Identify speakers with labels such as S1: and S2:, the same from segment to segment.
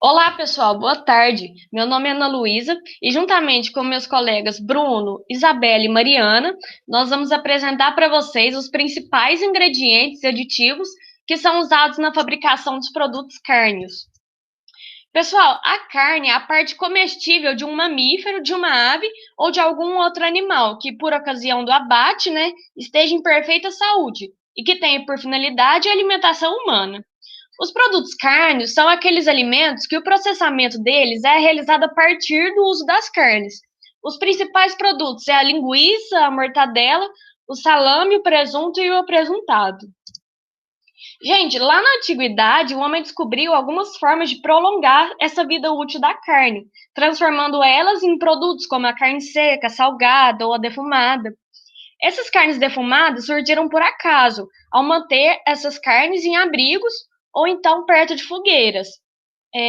S1: Olá, pessoal, boa tarde. Meu nome é Ana Luísa e, juntamente com meus colegas Bruno, Isabela e Mariana, nós vamos apresentar para vocês os principais ingredientes e aditivos que são usados na fabricação dos produtos cárneos. Pessoal, a carne é a parte comestível de um mamífero, de uma ave ou de algum outro animal que, por ocasião do abate, esteja em perfeita saúde e que tenha por finalidade a alimentação humana. Os produtos cárneos são aqueles alimentos que o processamento deles é realizado a partir do uso das carnes. Os principais produtos é a linguiça, a mortadela, o salame, o presunto e o apresuntado. Gente, lá na antiguidade, o homem descobriu algumas formas de prolongar essa vida útil da carne, transformando elas em produtos como a carne seca, salgada ou a defumada. Essas carnes defumadas surgiram por acaso, ao manter essas carnes em abrigos ou então perto de fogueiras.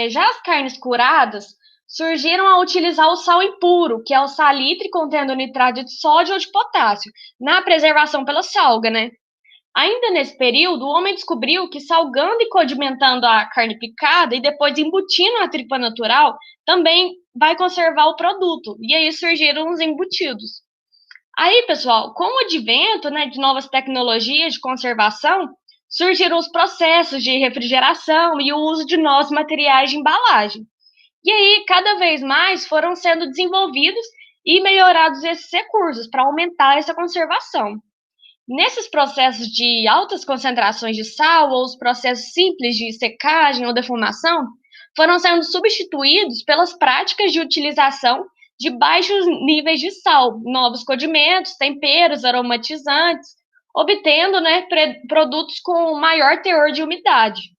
S1: Já as carnes curadas surgiram ao utilizar o sal impuro, que é o salitre contendo nitrato de sódio ou de potássio, na preservação pela salga, né? Ainda nesse período, o homem descobriu que salgando e condimentando a carne picada e depois embutindo a tripa natural, também vai conservar o produto. E aí surgiram os embutidos. Aí, pessoal, com o advento, de novas tecnologias de conservação, surgiram os processos de refrigeração e o uso de novos materiais de embalagem. E aí, cada vez mais foram sendo desenvolvidos e melhorados esses recursos para aumentar essa conservação. Nesses processos de altas concentrações de sal ou os processos simples de secagem ou defumação, foram sendo substituídos pelas práticas de utilização de baixos níveis de sal, novos condimentos, temperos, aromatizantes, obtendo produtos com maior teor de umidade.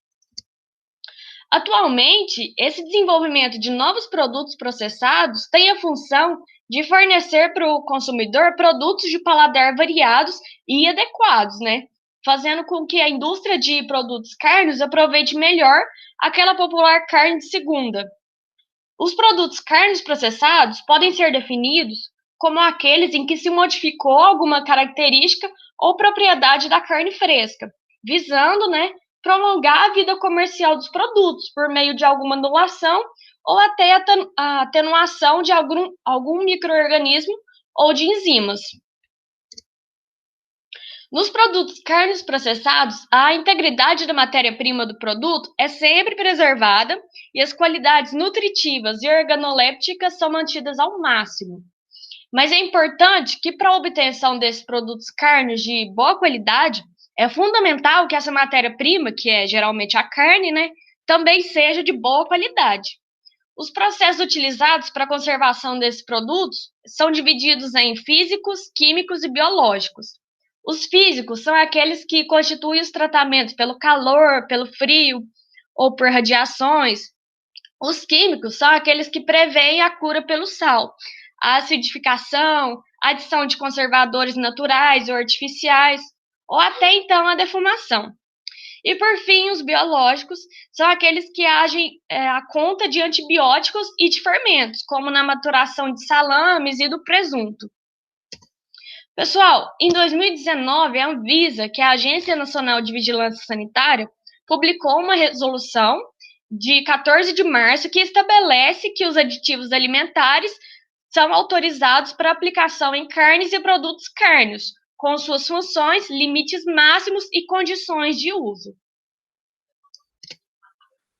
S1: Atualmente, esse desenvolvimento de novos produtos processados tem a função de fornecer para o consumidor produtos de paladar variados e adequados, fazendo com que a indústria de produtos carnes aproveite melhor aquela popular carne de segunda. Os produtos carnes processados podem ser definidos como aqueles em que se modificou alguma característica ou propriedade da carne fresca, visando, prolongar a vida comercial dos produtos por meio de alguma anulação ou até a atenuação de algum micro-organismo ou de enzimas. Nos produtos carnes processados, a integridade da matéria-prima do produto é sempre preservada e as qualidades nutritivas e organolépticas são mantidas ao máximo. Mas é importante que, para a obtenção desses produtos carnes de boa qualidade, é fundamental que essa matéria-prima, que é geralmente a carne, também seja de boa qualidade. Os processos utilizados para a conservação desses produtos são divididos em físicos, químicos e biológicos. Os físicos são aqueles que constituem os tratamentos pelo calor, pelo frio ou por radiações. Os químicos são aqueles que preveem a cura pelo sal, a acidificação, a adição de conservadores naturais ou artificiais, ou até então a defumação. E por fim, os biológicos são aqueles que agem à conta de antibióticos e de fermentos, como na maturação de salames e do presunto. Pessoal, em 2019, a Anvisa, que é a Agência Nacional de Vigilância Sanitária, publicou uma resolução de 14 de março que estabelece que os aditivos alimentares são autorizados para aplicação em carnes e produtos cárneos, com suas funções, limites máximos e condições de uso.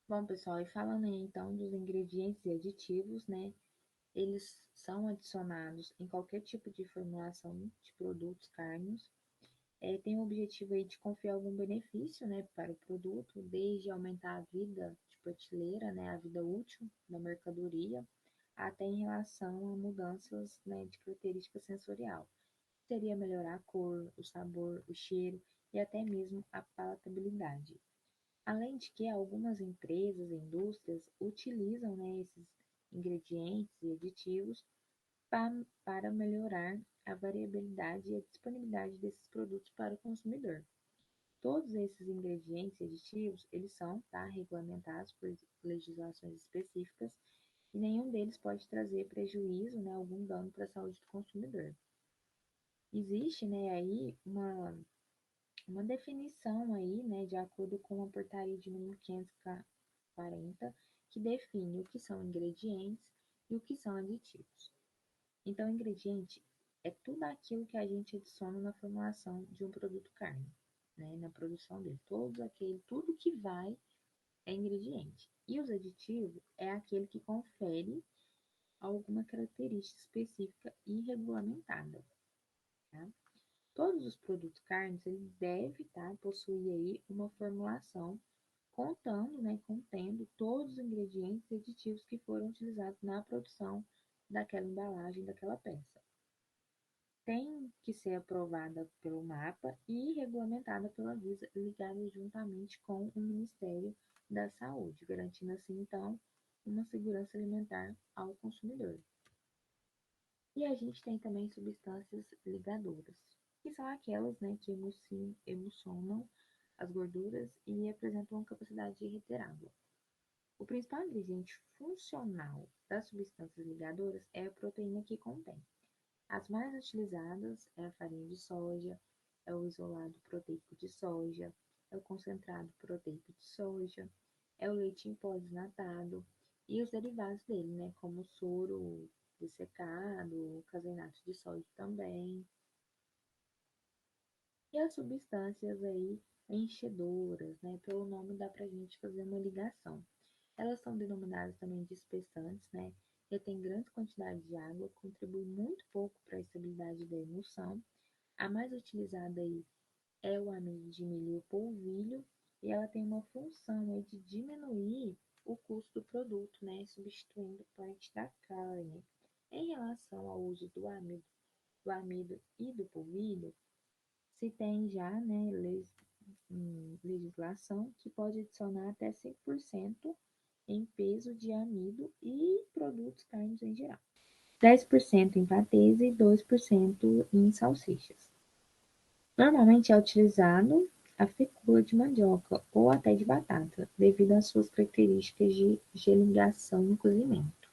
S2: Bom, pessoal, e falando aí então dos ingredientes e aditivos, né? Eles são adicionados em qualquer tipo de formulação de produtos carnes. Tem o objetivo aí de conferir algum benefício, né, para o produto, desde aumentar a vida de prateleira, né, a vida útil da mercadoria, até em relação a mudanças, né, de característica sensorial. Seria melhorar a cor, o sabor, o cheiro e até mesmo a palatabilidade. Além de que algumas empresas e indústrias utilizam, né, esses ingredientes e aditivos para melhorar a variabilidade e a disponibilidade desses produtos para o consumidor. Todos esses ingredientes e aditivos, eles são, tá, regulamentados por legislações específicas e nenhum deles pode trazer prejuízo, né, algum dano para a saúde do consumidor. Existe, né, aí uma definição aí, né, de acordo com a portaria de número 540, que define o que são ingredientes e o que são aditivos. Então, ingrediente é tudo aquilo que a gente adiciona na formulação de um produto carne, né? Na produção dele. Tudo que vai é ingrediente. E os aditivos é aquele que confere alguma característica específica e regulamentada, tá? Todos os produtos carnes, eles devem possuir aí uma formulação contendo todos os ingredientes e aditivos que foram utilizados na produção daquela embalagem, daquela peça. Tem que ser aprovada pelo MAPA e regulamentada pela Anvisa, ligada juntamente com o Ministério da Saúde, garantindo assim, então, uma segurança alimentar ao consumidor. E a gente tem também substâncias ligadoras, que são aquelas, né, que emulsionam as gorduras e apresentam uma capacidade de reter água. O principal ingrediente funcional das substâncias ligadoras é a proteína que contém. As mais utilizadas é a farinha de soja, é o isolado proteico de soja, é o concentrado proteico de soja, é o leite em pó desnatado e os derivados dele, né, como o soro dessecado, o caseinato de soja também. E as substâncias aí enchedoras, né, pelo nome dá pra gente fazer uma ligação. Elas são denominadas também de espessantes, né, retém grande quantidade de água, contribui muito pouco para a estabilidade da emulsão. A mais utilizada aí é o amido de milho e o polvilho, e ela tem uma função aí de diminuir o custo do produto, né, substituindo parte da carne. Em relação ao uso do amido e do polvilho, se tem já, né, legislação que pode adicionar até 100% em peso de amido e produtos carnes em geral. 10% em patês e 2% em salsichas. Normalmente é utilizado a fecula de mandioca ou até de batata, devido às suas características de geligação no cozimento.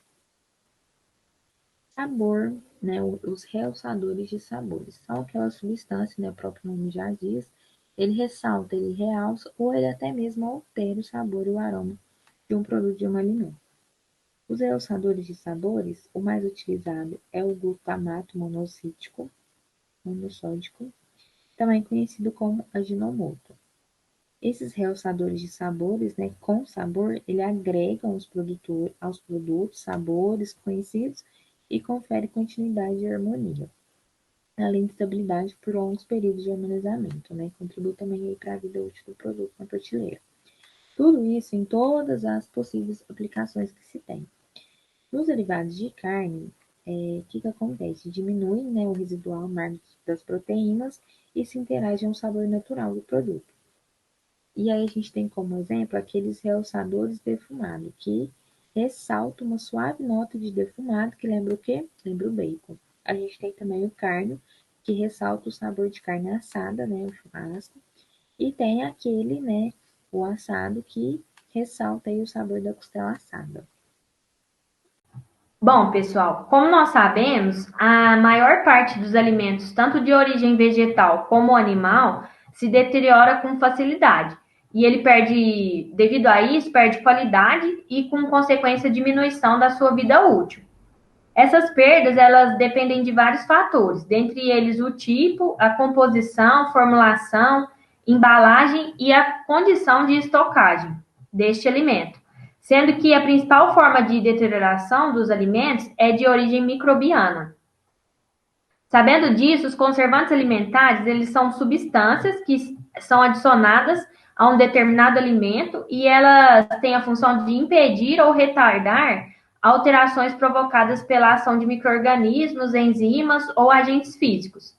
S2: Sabor, né, os realçadores de sabores, são aquelas substâncias, né, o próprio nome já diz, ele ressalta, ele realça ou ele até mesmo altera o sabor e o aroma de um produto, de um alimento. Os realçadores de sabores, o mais utilizado é o glutamato monossódico, também conhecido como Ajinomoto. Esses realçadores de sabores, né, com sabor, ele agregam aos produtos sabores conhecidos e confere continuidade e harmonia, além de estabilidade por longos períodos de armazenamento, né, contribui também para a vida útil do produto na prateleira. Tudo isso em todas as possíveis aplicações que se tem. Nos derivados de carne, o que acontece? Diminui, né, o residual amargo das proteínas e se interage ao sabor natural do produto. E aí a gente tem como exemplo aqueles realçadores defumados, que ressaltam uma suave nota de defumado, que lembra o quê? Lembra o bacon. A gente tem também o carne, que ressalta o sabor de carne assada, né, o churrasco. E tem aquele, né, o assado, que ressalta aí o sabor da costela assada.
S3: Bom, pessoal, como nós sabemos, a maior parte dos alimentos, tanto de origem vegetal como animal, se deteriora com facilidade. E ele perde, devido a isso, perde qualidade e, com consequência, diminuição da sua vida útil. Essas perdas, elas dependem de vários fatores, dentre eles o tipo, a composição, formulação, embalagem e a condição de estocagem deste alimento, sendo que a principal forma de deterioração dos alimentos é de origem microbiana. Sabendo disso, os conservantes alimentares, eles são substâncias que são adicionadas a um determinado alimento e elas têm a função de impedir ou retardar alterações provocadas pela ação de micro-organismos, enzimas ou agentes físicos.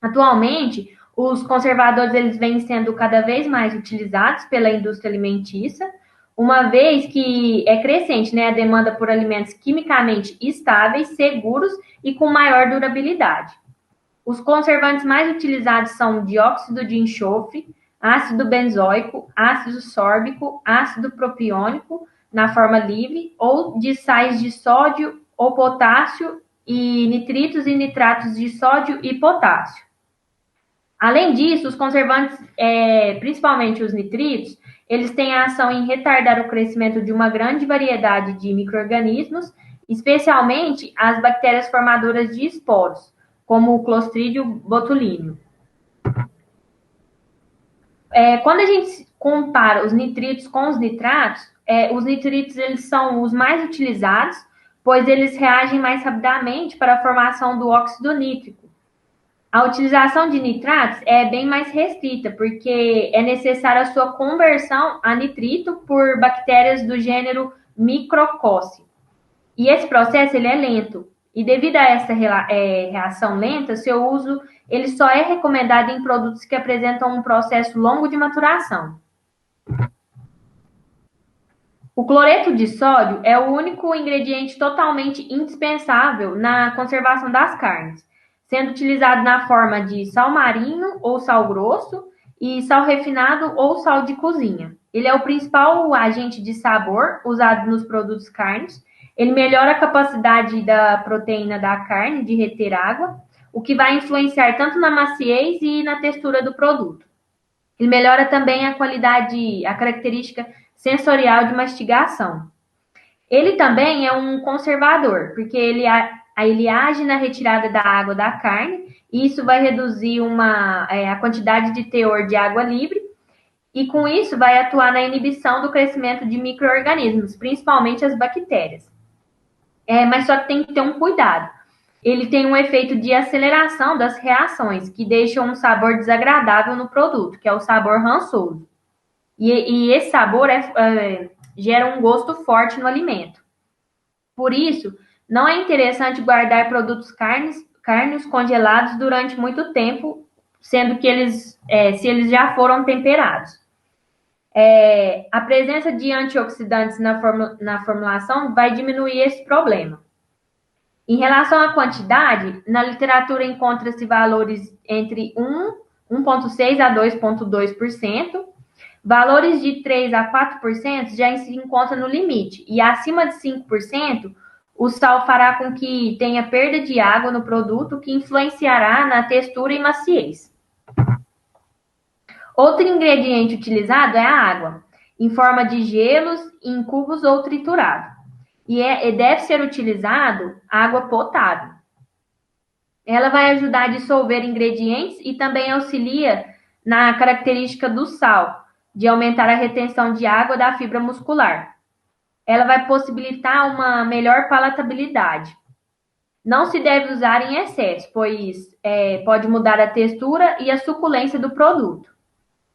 S3: Atualmente, os conservadores eles vêm sendo cada vez mais utilizados pela indústria alimentícia, uma vez que é crescente, né, a demanda por alimentos quimicamente estáveis, seguros e com maior durabilidade. Os conservantes mais utilizados são dióxido de enxofre, ácido benzoico, ácido sórbico, ácido propiônico, na forma livre, ou de sais de sódio ou potássio e nitritos e nitratos de sódio e potássio. Além disso, os conservantes, principalmente os nitritos, eles têm a ação em retardar o crescimento de uma grande variedade de micro-organismos, especialmente as bactérias formadoras de esporos, como o Clostridium botulinum. Quando a gente compara os nitritos com os nitratos, os nitritos eles são os mais utilizados, pois eles reagem mais rapidamente para a formação do óxido nítrico. A utilização de nitratos é bem mais restrita, porque é necessária a sua conversão a nitrito por bactérias do gênero Microcosse. E esse processo ele é lento. E devido a essa reação lenta, seu uso ele só é recomendado em produtos que apresentam um processo longo de maturação. O cloreto de sódio é o único ingrediente totalmente indispensável na conservação das carnes, sendo utilizado na forma de sal marinho ou sal grosso e sal refinado ou sal de cozinha. Ele é o principal agente de sabor usado nos produtos carnes. Ele melhora a capacidade da proteína da carne de reter água, o que vai influenciar tanto na maciez e na textura do produto. Ele melhora também a qualidade, a característica sensorial de mastigação. Ele também é um conservador, porque ele age na retirada da água da carne, e isso vai reduzir a quantidade de teor de água livre, e com isso vai atuar na inibição do crescimento de micro-organismos, principalmente as bactérias. Mas só que tem que ter um cuidado. Ele tem um efeito de aceleração das reações, que deixam um sabor desagradável no produto, que é o sabor rançoso. E esse sabor gera um gosto forte no alimento. Por isso, não é interessante guardar produtos carnes congelados durante muito tempo, sendo que se eles já foram temperados. A presença de antioxidantes na formulação vai diminuir esse problema. Em relação à quantidade, na literatura encontra-se valores entre 1,6% a 2,2%, valores de 3% a 4% já se encontram no limite, e acima de 5%, o sal fará com que tenha perda de água no produto, que influenciará na textura e maciez. Outro ingrediente utilizado é a água, em forma de gelos, em cubos ou triturado. E deve ser utilizado água potável. Ela vai ajudar a dissolver ingredientes e também auxilia na característica do sal, de aumentar a retenção de água da fibra muscular. Ela vai possibilitar uma melhor palatabilidade. Não se deve usar em excesso, pois pode mudar a textura e a suculência do produto.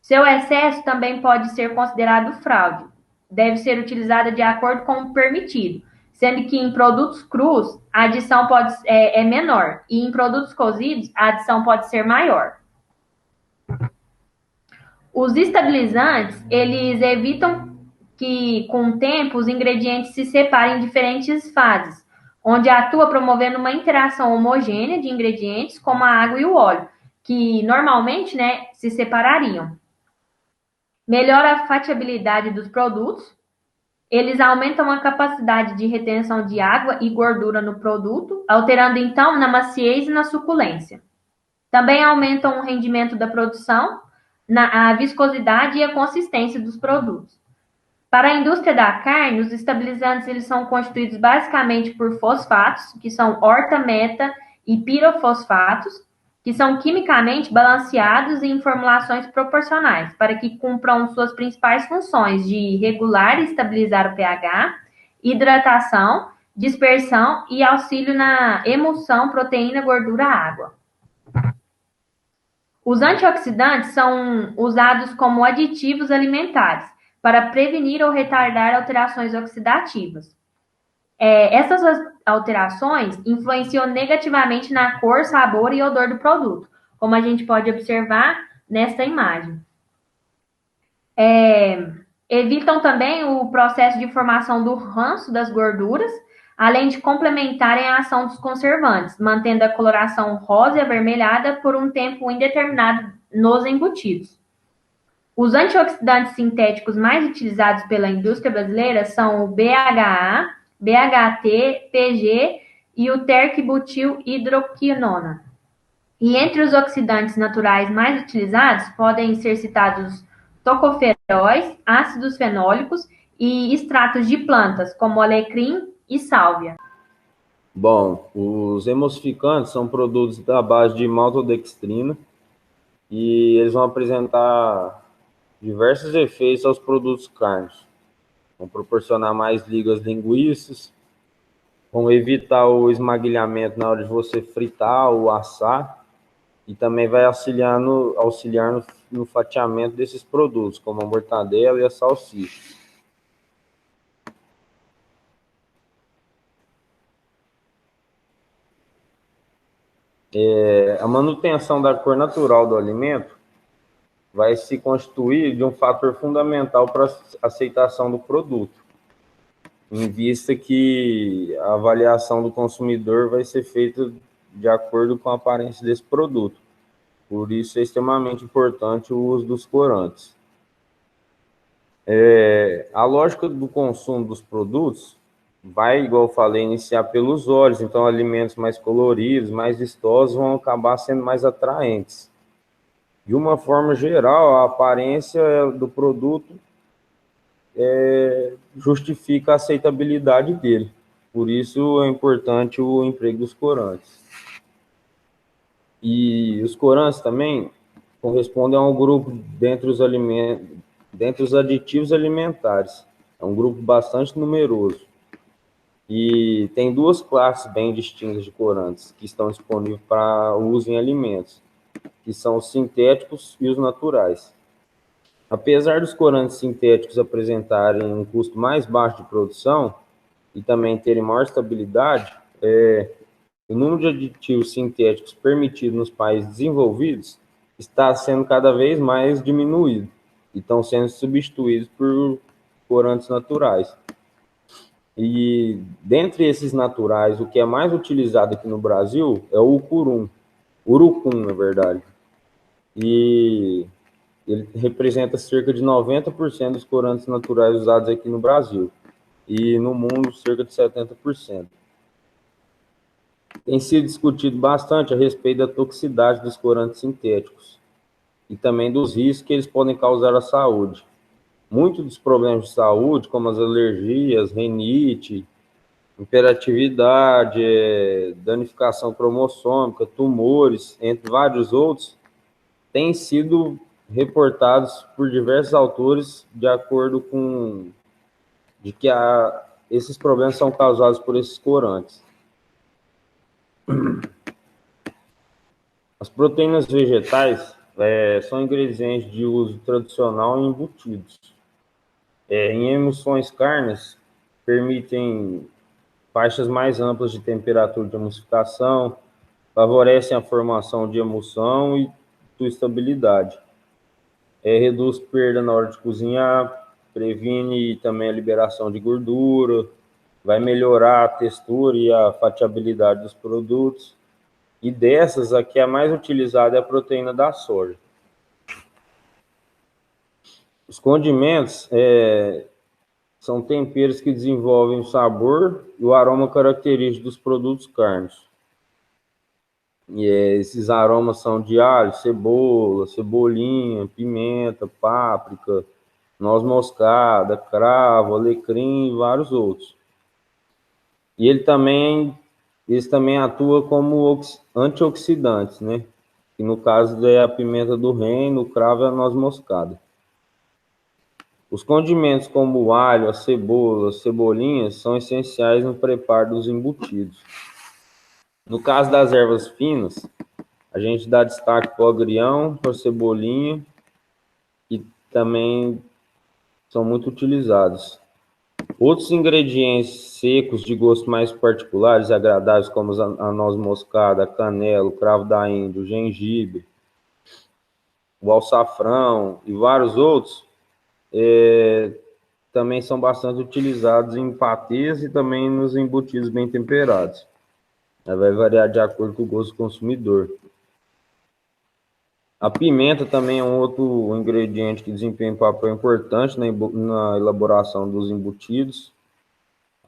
S3: Seu excesso também pode ser considerado fraude. Deve ser utilizada de acordo com o permitido, sendo que em produtos crus a adição é menor e em produtos cozidos a adição pode ser maior. Os estabilizantes, eles evitam que, com o tempo, os ingredientes se separem em diferentes fases, onde atua promovendo uma interação homogênea de ingredientes, como a água e o óleo, que normalmente se separariam. Melhora a fatiabilidade dos produtos. Eles aumentam a capacidade de retenção de água e gordura no produto, alterando então na maciez e na suculência. Também aumentam o rendimento da produção, a viscosidade e a consistência dos produtos. Para a indústria da carne, os estabilizantes eles são constituídos basicamente por fosfatos, que são orta, meta e pirofosfatos, que são quimicamente balanceados em formulações proporcionais, para que cumpram suas principais funções de regular e estabilizar o pH, hidratação, dispersão e auxílio na emulsão proteína, gordura, água. Os antioxidantes são usados como aditivos alimentares para prevenir ou retardar alterações oxidativas. Essas alterações influenciam negativamente na cor, sabor e odor do produto, como a gente pode observar nesta imagem. Evitam também o processo de formação do ranço das gorduras, além de complementarem a ação dos conservantes, mantendo a coloração rosa e avermelhada por um tempo indeterminado nos embutidos. Os antioxidantes sintéticos mais utilizados pela indústria brasileira são o BHA, BHT, PG e o terc-butil-hidroquinona. E entre os oxidantes naturais mais utilizados podem ser citados tocoferol, esteróis, ácidos fenólicos e extratos de plantas, como alecrim e sálvia.
S4: Bom, os emulsificantes são produtos da base de maltodextrina e eles vão apresentar diversos efeitos aos produtos cárnicos. Vão proporcionar mais ligas linguiças, vão evitar o esmagalhamento na hora de você fritar ou assar, e também vai auxiliar no fatiamento desses produtos, como a mortadela e a salsicha. A manutenção da cor natural do alimento vai se constituir de um fator fundamental para a aceitação do produto, em vista que a avaliação do consumidor vai ser feita de acordo com a aparência desse produto. Por isso é extremamente importante o uso dos corantes. A lógica do consumo dos produtos vai, igual eu falei, iniciar pelos olhos, então alimentos mais coloridos, mais vistosos vão acabar sendo mais atraentes. De uma forma geral, a aparência do produto justifica a aceitabilidade dele. Por isso é importante o emprego dos corantes. E os corantes também correspondem a um grupo dentre os aditivos alimentares. É um grupo bastante numeroso. E tem duas classes bem distintas de corantes que estão disponíveis para uso em alimentos, que são os sintéticos e os naturais. Apesar dos corantes sintéticos apresentarem um custo mais baixo de produção e também terem maior estabilidade, o número de aditivos sintéticos permitidos nos países desenvolvidos está sendo cada vez mais diminuído e estão sendo substituídos por corantes naturais. E dentre esses naturais, o que é mais utilizado aqui no Brasil é o urucum, na verdade. E ele representa cerca de 90% dos corantes naturais usados aqui no Brasil. E no mundo, cerca de 70%. Tem sido discutido bastante a respeito da toxicidade dos corantes sintéticos e também dos riscos que eles podem causar à saúde. Muitos dos problemas de saúde, como as alergias, rinite, hiperatividade, danificação cromossômica, tumores, entre vários outros, têm sido reportados por diversos autores de acordo com que esses problemas são causados por esses corantes. As proteínas vegetais são ingredientes de uso tradicional em embutidos. Em emulsões cárneas, permitem faixas mais amplas de temperatura de emulsificação, favorecem a formação de emulsão e sua estabilidade. Reduz perda na hora de cozinhar, previne também a liberação de gordura, vai melhorar a textura e a fatiabilidade dos produtos. E dessas, a que é a mais utilizada é a proteína da soja. Os condimentos são temperos que desenvolvem o sabor e o aroma característico dos produtos cárnicos. E esses aromas são de alho, cebola, cebolinha, pimenta, páprica, noz moscada, cravo, alecrim e vários outros. E eles também atuam como antioxidantes, né? Que no caso é a pimenta do reino, o cravo e a noz moscada. Os condimentos como o alho, a cebola, as cebolinhas são essenciais no preparo dos embutidos. No caso das ervas finas, a gente dá destaque para o agrião, para a cebolinha, que também são muito utilizados. Outros ingredientes secos de gosto mais particulares e agradáveis, como a noz moscada, a canela, o cravo da Índia, o gengibre, o alçafrão e vários outros, também são bastante utilizados em patês e também nos embutidos bem temperados. Vai variar de acordo com o gosto do consumidor. A pimenta também é um outro ingrediente que desempenha um papel importante na elaboração dos embutidos.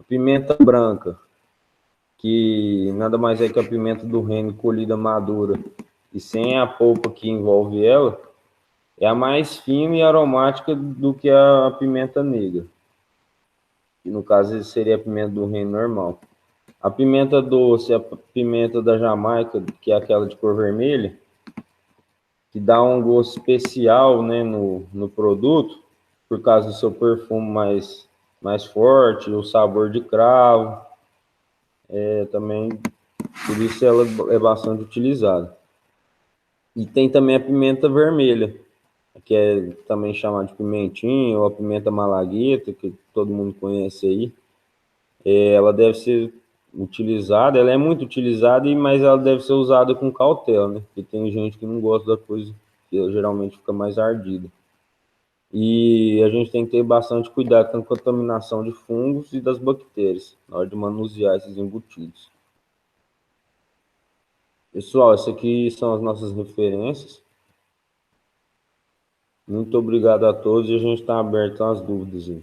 S4: A pimenta branca, que nada mais é que a pimenta do reino colhida madura e sem a polpa que envolve ela, é a mais fina e aromática do que a pimenta negra. Que no caso seria a pimenta do reino normal. A pimenta doce, a pimenta da Jamaica, que é aquela de cor vermelha, que dá um gosto especial, né, no produto, por causa do seu perfume mais forte, o sabor de cravo, também, por isso ela é bastante utilizada. E tem também a pimenta vermelha, que é também chamada de pimentinha, ou a pimenta malagueta, que todo mundo conhece aí. Ela deve ser utilizada, ela é muito utilizada, mas ela deve ser usada com cautela, né? Porque tem gente que não gosta da coisa, que geralmente fica mais ardida. E a gente tem que ter bastante cuidado com a contaminação de fungos e das bactérias na hora de manusear esses embutidos. Pessoal, essas aqui são as nossas referências. Muito obrigado a todos e a gente está aberto às dúvidas aí.